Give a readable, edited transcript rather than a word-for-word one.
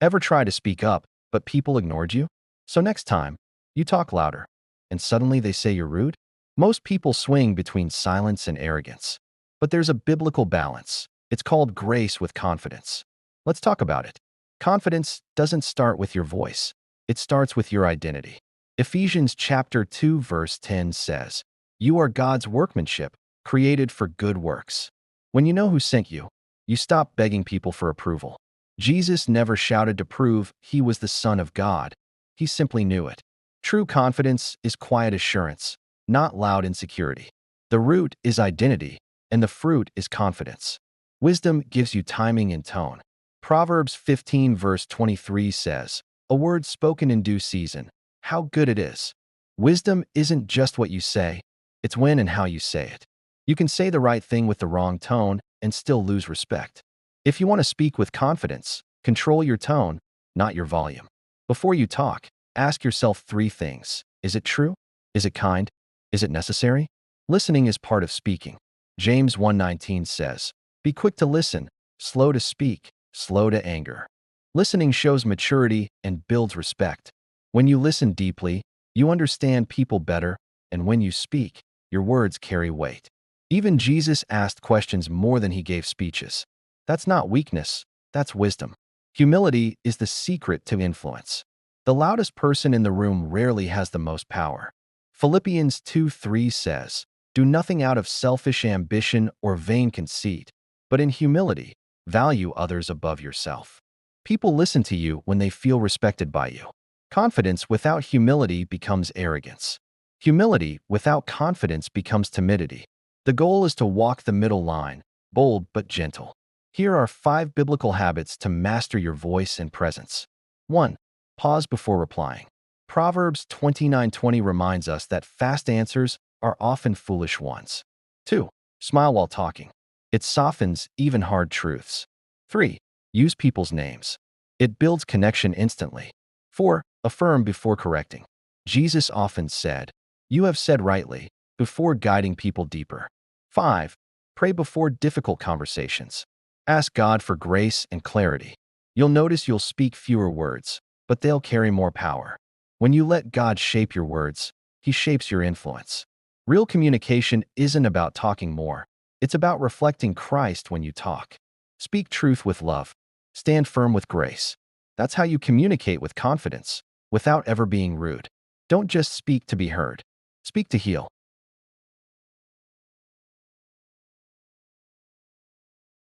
Ever try to speak up, but people ignored you? So next time, you talk louder, and suddenly they say you're rude? Most people swing between silence and arrogance. But there's a biblical balance. It's called grace with confidence. Let's talk about it. Confidence doesn't start with your voice. It starts with your identity. Ephesians chapter 2 verse 10 says, "You are God's workmanship, created for good works." When you know who sent you, you stop begging people for approval. Jesus never shouted to prove he was the Son of God. He simply knew it. True confidence is quiet assurance, not loud insecurity. The root is identity, and the fruit is confidence. Wisdom gives you timing and tone. Proverbs 15 verse 23 says, "A word spoken in due season, how good it is." Wisdom isn't just what you say, it's when and how you say it. You can say the right thing with the wrong tone and still lose respect. If you want to speak with confidence, control your tone, not your volume. Before you talk, ask yourself 3 things. Is it true? Is it kind? Is it necessary? Listening is part of speaking. James 1:19 says, "Be quick to listen, slow to speak, slow to anger." Listening shows maturity and builds respect. When you listen deeply, you understand people better, and when you speak, your words carry weight. Even Jesus asked questions more than he gave speeches. That's not weakness, that's wisdom. Humility is the secret to influence. The loudest person in the room rarely has the most power. Philippians 2:3 says, "Do nothing out of selfish ambition or vain conceit, but in humility, value others above yourself." People listen to you when they feel respected by you. Confidence without humility becomes arrogance. Humility without confidence becomes timidity. The goal is to walk the middle line, bold but gentle. Here are 5 biblical habits to master your voice and presence. 1. Pause before replying. Proverbs 29:20 reminds us that fast answers are often foolish ones. 2. Smile while talking. It softens even hard truths. 3. Use people's names. It builds connection instantly. 4. Affirm before correcting. Jesus often said, "You have said rightly," before guiding people deeper. 5. Pray before difficult conversations. Ask God for grace and clarity. You'll notice you'll speak fewer words, but they'll carry more power. When you let God shape your words, He shapes your influence. Real communication isn't about talking more. It's about reflecting Christ when you talk. Speak truth with love. Stand firm with grace. That's how you communicate with confidence, without ever being rude. Don't just speak to be heard. Speak to heal.